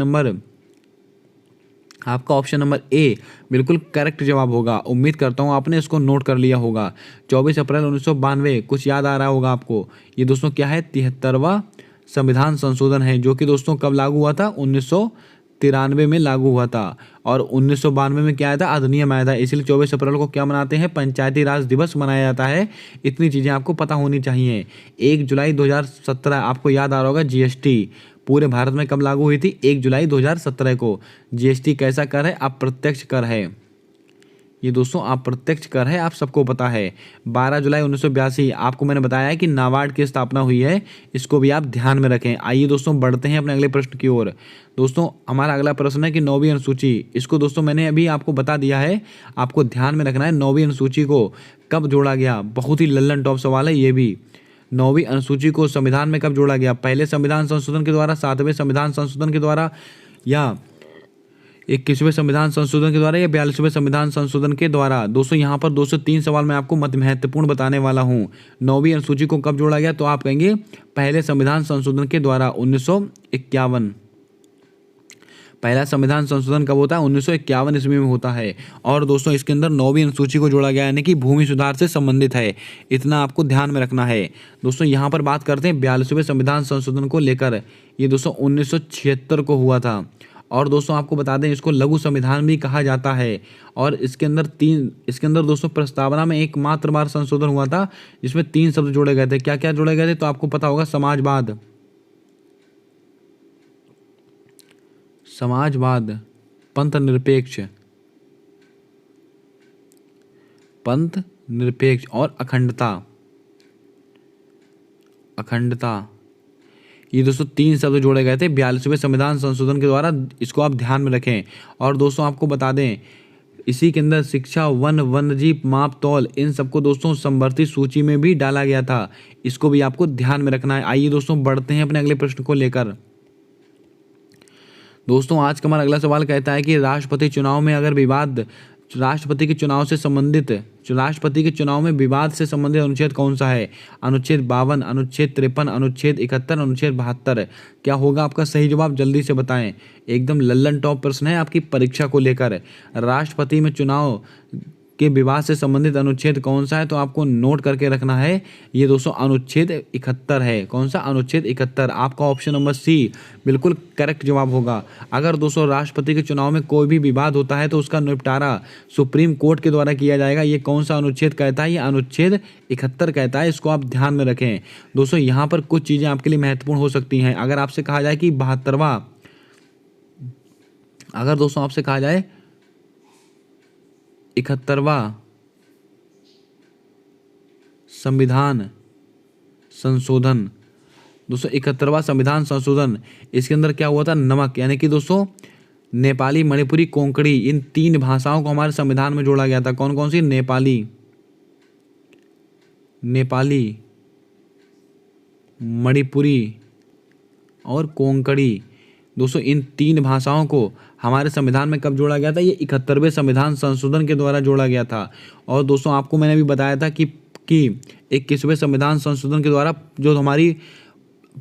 नंबर ए बिल्कुल करेक्ट जवाब होगा। उम्मीद करता हूँ आपने इसको नोट कर लिया होगा। 24 अप्रैल 1992, कुछ याद आ रहा होगा आपको। ये दोस्तों क्या है? 73वां संविधान संशोधन है, जो कि दोस्तों कब लागू हुआ था? 1993 में लागू हुआ था। और 1992 में क्या आया था? अधिनियम आया था। इसलिए 24 अप्रैल को क्या मनाते हैं? पंचायती राज दिवस मनाया जाता है। इतनी चीज़ें आपको पता होनी चाहिए। 1 जुलाई 2017 आपको याद आ रहा होगा, जीएसटी पूरे भारत में कब लागू हुई थी? 1 जुलाई 2017 को। जीएसटी कैसा कर है? अप्रत्यक्ष कर है। ये दोस्तों अप्रत्यक्ष कर है, आप सबको पता है। 12 जुलाई 1982 आपको मैंने बताया है कि नाबार्ड की स्थापना हुई है, इसको भी आप ध्यान में रखें। आइए दोस्तों बढ़ते हैं अपने अगले प्रश्न की ओर। दोस्तों हमारा अगला प्रश्न है कि 9वीं अनुसूची, इसको दोस्तों मैंने अभी आपको बता दिया है, आपको ध्यान में रखना है। 9वीं अनुसूची को कब जोड़ा गया? बहुत ही लल्लन टॉप सवाल है ये भी। 9वीं अनुसूची को संविधान में कब जोड़ा गया? पहले संविधान संशोधन के द्वारा, 7वें संविधान संशोधन के द्वारा, या 21वें संविधान संशोधन के द्वारा, या 42वें संविधान संशोधन के द्वारा? दोस्तों यहाँ पर 203 सवाल मैं आपको महत्वपूर्ण बताने वाला हूँ। 9वीं अनुसूची को कब जोड़ा गया? तो आप कहेंगे पहले संविधान संशोधन के द्वारा, 1951। पहला संविधान संशोधन कब होता है? 1951 ईस्वी में होता है। और दोस्तों इसके अंदर 9वीं अनुसूची को जोड़ा गया, यानी कि भूमि सुधार से संबंधित है। इतना आपको ध्यान में रखना है। दोस्तों यहाँ पर बात करते हैं 42वें संविधान संशोधन को लेकर। ये दोस्तों 1976 को हुआ था। और दोस्तों आपको बता दें इसको लघु संविधान भी कहा जाता है। और इसके अंदर दोस्तों प्रस्तावना में एकमात्र बार संशोधन हुआ था जिसमें 3 शब्द जोड़े गए थे। क्या क्या जोड़े गए थे? तो आपको पता होगा, समाजवाद, पंथ निरपेक्ष और अखंडता। ये दोस्तों 3 शब्द जोड़े गए थे 42वें संविधान संशोधन के द्वारा। इसको आप ध्यान में रखें। और दोस्तों आपको बता दें इसी के अंदर शिक्षा, वन्यजीव, माप तौल, इन सबको दोस्तों समवर्ती सूची में भी डाला गया था। इसको भी आपको ध्यान में रखना है। आइए दोस्तों बढ़ते हैं अपने अगले प्रश्न को लेकर। दोस्तों आज का हमारा अगला सवाल कहता है कि राष्ट्रपति के चुनाव में विवाद से संबंधित अनुच्छेद कौन सा है? अनुच्छेद 52, अनुच्छेद 53, अनुच्छेद 71, अनुच्छेद 72। क्या होगा आपका सही जवाब? जल्दी से बताएं। एकदम लल्लन टॉप प्रश्न है आपकी परीक्षा को लेकर। राष्ट्रपति में चुनाव के विवाद से संबंधित अनुच्छेद कौन सा है? तो आपको नोट करके रखना है। ये दोस्तों अनुच्छेद 71 है। कौन सा? अनुच्छेद 71। आपका ऑप्शन नंबर सी बिल्कुल करेक्ट जवाब होगा। अगर दोस्तों राष्ट्रपति के चुनाव में कोई भी विवाद होता है तो उसका निपटारा सुप्रीम कोर्ट के द्वारा किया जाएगा। ये कौन सा अनुच्छेद कहता है? ये अनुच्छेद 71 कहता है। इसको आप ध्यान में रखें। दोस्तों यहाँ पर कुछ चीज़ें आपके लिए महत्वपूर्ण हो सकती हैं। अगर आपसे कहा जाए कि 72वां, अगर दोस्तों आपसे कहा जाए 71वां संविधान संशोधन, दोस्तों 71वां संविधान संशोधन, इसके अंदर क्या हुआ था? नमक, यानी कि दोस्तों नेपाली, मणिपुरी, कोंकणी, इन 3 भाषाओं को हमारे संविधान में जोड़ा गया था। कौन कौन सी? नेपाली, मणिपुरी और कोंकणी। दोस्तों इन 3 भाषाओं को हमारे संविधान में कब जोड़ा गया था? ये 71वें संविधान संशोधन के द्वारा जोड़ा गया था। और दोस्तों आपको मैंने भी बताया था कि 21वें संविधान संशोधन के द्वारा जो हमारी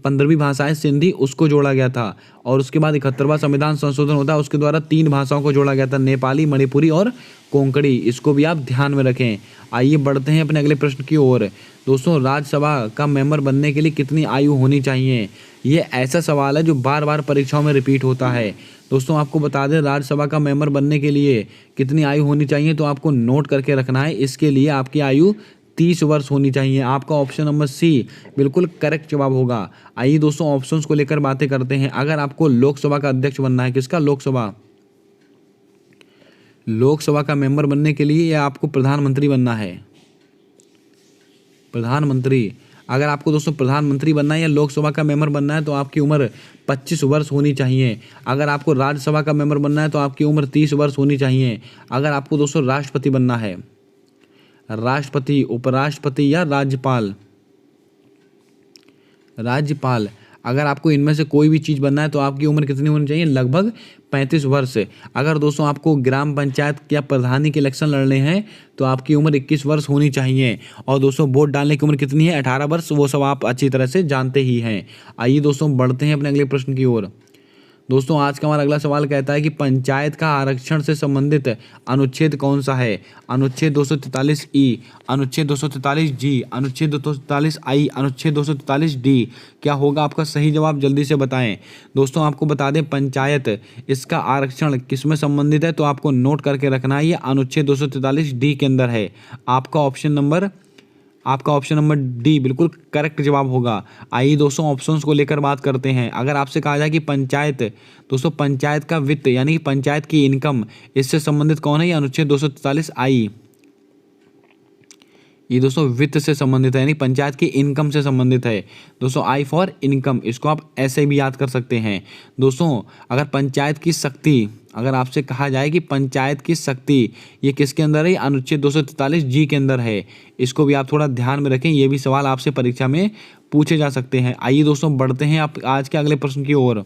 15वीं भाषा है सिंधी, उसको जोड़ा गया था। और उसके बाद 71वां संविधान संशोधन होता है, उसके द्वारा 3 भाषाओं को जोड़ा गया था, नेपाली, मणिपुरी और कोंकणी। इसको भी आप ध्यान में रखें। आइए बढ़ते हैं अपने अगले प्रश्न की ओर। दोस्तों राज्यसभा का मेंबर बनने के लिए कितनी आयु होनी चाहिए? ये ऐसा सवाल है जो बार बार परीक्षाओं में रिपीट होता है। दोस्तों आपको बता दें राज्यसभा का मेंबर बनने के लिए कितनी आयु होनी चाहिए? तो आपको नोट करके रखना है। इसके लिए आपकी आयु 30 वर्ष होनी चाहिए। आपका ऑप्शन नंबर सी बिल्कुल करेक्ट जवाब होगा। आइए दोस्तों ऑप्शंस को लेकर बातें करते हैं। अगर आपको लोकसभा का अध्यक्ष बनना है, किसका? लोकसभा का मेंबर बनने के लिए या आपको प्रधानमंत्री बनना है? प्रधानमंत्री। अगर आपको दोस्तों प्रधानमंत्री बनना है या लोकसभा का मेंबर बनना है तो आपकी उम्र 25 वर्ष होनी चाहिए। अगर आपको राज्यसभा का मेंबर बनना है तो आपकी उम्र 30 वर्ष होनी चाहिए। अगर आपको दोस्तों राष्ट्रपति बनना है, राष्ट्रपति, उपराष्ट्रपति या राज्यपाल, अगर आपको इनमें से कोई भी चीज़ बनना है तो आपकी उम्र कितनी होनी चाहिए? लगभग 35 वर्ष। अगर दोस्तों आपको ग्राम पंचायत या प्रधानी के इलेक्शन लड़ने हैं तो आपकी उम्र 21 वर्ष होनी चाहिए। और दोस्तों वोट डालने की उम्र कितनी है? 18 वर्ष। वो सब आप अच्छी तरह से जानते ही हैं। आइए दोस्तों बढ़ते हैं अपने अगले प्रश्न की ओर। दोस्तों आज का हमारा अगला सवाल कहता है कि पंचायत का आरक्षण से संबंधित अनुच्छेद कौन सा है? अनुच्छेद 243E, अनुच्छेद 243G, अनुच्छेद 243I, अनुच्छेद 243D। क्या होगा आपका सही जवाब? जल्दी से बताएं। दोस्तों आपको बता दें पंचायत, इसका आरक्षण किस में संबंधित है? तो आपको नोट करके रखना है। ये अनुच्छेद 243D के अंदर है। आपका ऑप्शन नंबर डी बिल्कुल करेक्ट जवाब होगा। आइए दोस्तों ऑप्शंस को लेकर बात करते हैं। अगर आपसे कहा जाए कि पंचायत, दोस्तों पंचायत का वित्त यानी कि पंचायत की इनकम, इससे संबंधित कौन है? ये अनुच्छेद 243I। ये दोस्तों वित्त से संबंधित है, यानी पंचायत की इनकम से संबंधित है। दोस्तों आई फॉर इनकम, इसको आप ऐसे भी याद कर सकते हैं। दोस्तों अगर पंचायत की शक्ति, अगर आपसे कहा जाए कि पंचायत की शक्ति ये किसके अंदर है? अनुच्छेद 243G के अंदर है। इसको भी आप थोड़ा ध्यान में रखें। ये भी सवाल आपसे परीक्षा में पूछे जा सकते हैं। आइए दोस्तों बढ़ते हैं आप आज के अगले प्रश्न की ओर।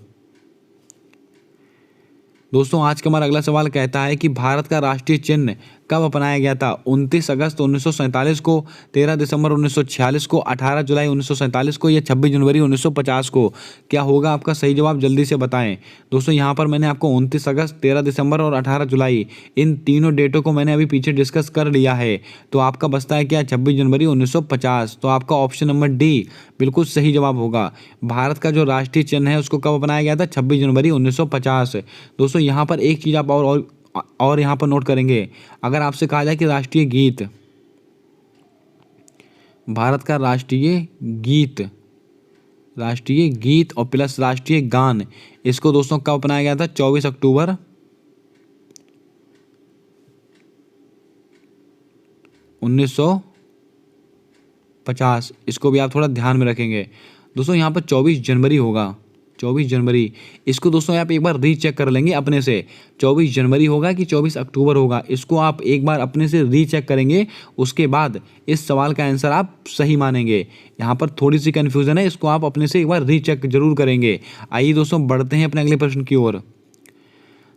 दोस्तों आज का हमारा अगला सवाल कहता है कि भारत का राष्ट्रीय चिन्ह कब अपनाया गया था? 29 अगस्त 1947 को, 13 दिसंबर 1946 को, 18 जुलाई 1947 को या 26 जनवरी 1950 को? क्या होगा आपका सही जवाब, जल्दी से बताएं। दोस्तों यहाँ पर मैंने आपको 29 अगस्त, 13 दिसंबर और 18 जुलाई इन तीनों डेटों को मैंने अभी पीछे डिस्कस कर लिया है। तो आपका बचता है क्या? 26 जनवरी 1950। तो आपका ऑप्शन नंबर डी बिल्कुल सही जवाब होगा। भारत का जो राष्ट्रीय चिन्ह है उसको कब अपनाया गया था? 26 जनवरी 1950। दोस्तों यहाँ पर एक चीज़ आप और यहाँ पर नोट करेंगे, अगर आपसे कहा जाए कि राष्ट्रीय गीत, भारत का राष्ट्रीय गीत और प्लस राष्ट्रीय गान, इसको दोस्तों कब अपनाया गया था? 24 अक्टूबर 1950। इसको भी आप थोड़ा ध्यान में रखेंगे। दोस्तों यहाँ पर 24 जनवरी होगा, 24 जनवरी। इसको दोस्तों आप एक बार रीचेक कर लेंगे अपने से, 24 जनवरी होगा कि 24 अक्टूबर होगा, इसको आप एक बार अपने से रीचेक करेंगे। उसके बाद इस सवाल का आंसर आप सही मानेंगे। यहाँ पर थोड़ी सी कन्फ्यूज़न है, इसको आप अपने से एक बार रीचेक जरूर करेंगे। आइए दोस्तों बढ़ते हैं अपने अगले प्रश्न की ओर।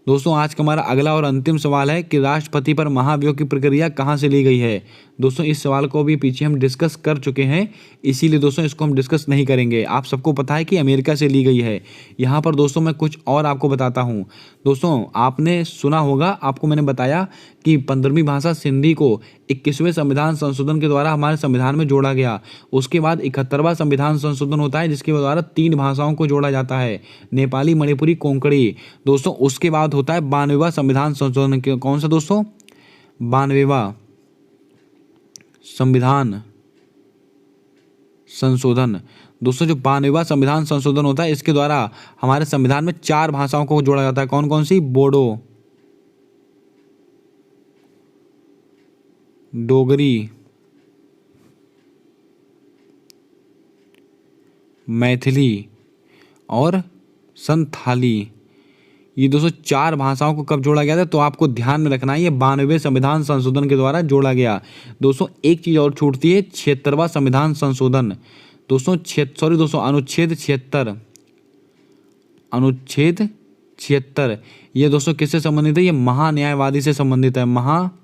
दोस्तों आज का हमारा अगला और अंतिम सवाल है कि राष्ट्रपति पर महाभियोग की प्रक्रिया कहाँ से ली गई है? दोस्तों इस सवाल को भी पीछे हम डिस्कस कर चुके हैं, इसीलिए दोस्तों इसको हम डिस्कस नहीं करेंगे। आप सबको पता है कि अमेरिका से ली गई है। यहाँ पर दोस्तों मैं कुछ और आपको बताता हूँ। दोस्तों आपने सुना होगा, आपको मैंने बताया कि 15वीं भाषा सिंधी को 21वें संविधान संशोधन के द्वारा हमारे संविधान में जोड़ा गया। उसके बाद 71वां संविधान संशोधन होता है जिसके द्वारा 3 भाषाओं को जोड़ा जाता है, नेपाली, मणिपुरी, कोंकणी। दोस्तों उसके बाद होता है 92वां संविधान संशोधन। कौन सा दोस्तों? 92वां संविधान संशोधन। दोस्तों जो 92वां संविधान संशोधन होता है इसके द्वारा हमारे संविधान में 4 भाषाओं को जोड़ा जाता है। कौन कौन सी? बोडो, डोगरी, मैथिली और संथाली। ये दोस्तों 4 भाषाओं को कब जोड़ा गया था? तो आपको ध्यान में रखना है ये 92वें संविधान संशोधन के द्वारा जोड़ा गया। दोस्तों एक चीज़ और छूटती है, 76वां संविधान संशोधन। दोस्तों अनुच्छेद 76 ये दोस्तों किससे संबंधित है? ये महान्यायवादी से संबंधित है, महान्यायवादी।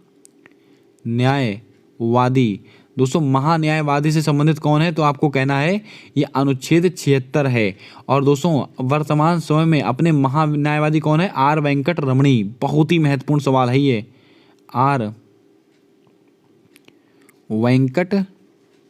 दोस्तों महान्यायवादी से संबंधित कौन है? तो आपको कहना है ये अनुच्छेद 76 है। और दोस्तों वर्तमान समय में अपने महान्यायवादी कौन है? आर वेंकट रमणी। बहुत ही महत्वपूर्ण सवाल है ये, आर वेंकट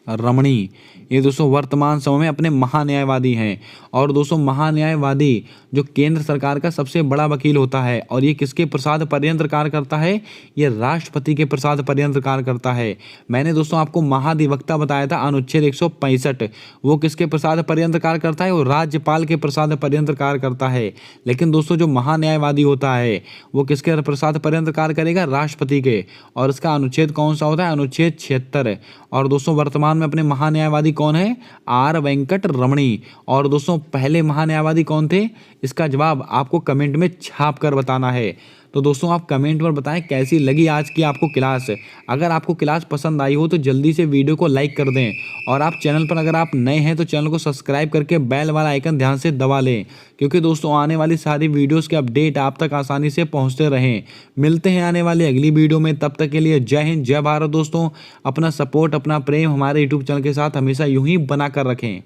रमणी। ये दोस्तों वर्तमान समय में अपने महान्यायवादी हैं। और दोस्तों महान्यायवादी जो केंद्र सरकार का सबसे बड़ा वकील होता है, और ये किसके प्रसाद पर्यंत कार्य करता है? ये राष्ट्रपति के प्रसाद पर्यंत कार्य करता है। मैंने दोस्तों आपको महाधिवक्ता बताया था अनुच्छेद 165, वो किसके प्रसाद पर्यंत कार्य करता है? वो राज्यपाल के प्रसाद पर्यंत कार्य करता है। लेकिन दोस्तों जो महान्यायवादी होता है वो किसके प्रसाद पर्यंत कार्य करेगा? राष्ट्रपति के। और इसका अनुच्छेद कौन सा होता है? अनुच्छेद 76। और दोस्तों वर्तमान में अपने महान्यायवादी कौन है? आर वेंकट रमणी। और दोस्तों पहले महान्यायवादी कौन थे? इसका जवाब आपको कमेंट में छाप कर बताना है। तो दोस्तों आप कमेंट पर बताएं कैसी लगी आज की आपको क्लास। अगर आपको क्लास पसंद आई हो तो जल्दी से वीडियो को लाइक कर दें, और आप चैनल पर अगर आप नए हैं तो चैनल को सब्सक्राइब करके बेल वाला आइकन ध्यान से दबा लें, क्योंकि दोस्तों आने वाली सारी वीडियोस के अपडेट आप तक आसानी से पहुंचते रहें। मिलते हैं आने वाली अगली वीडियो में, तब तक के लिए जय हिंद, जय भारत। दोस्तों अपना सपोर्ट, अपना प्रेम हमारे यूट्यूब चैनल के साथ हमेशा यूं ही बना कर रखें।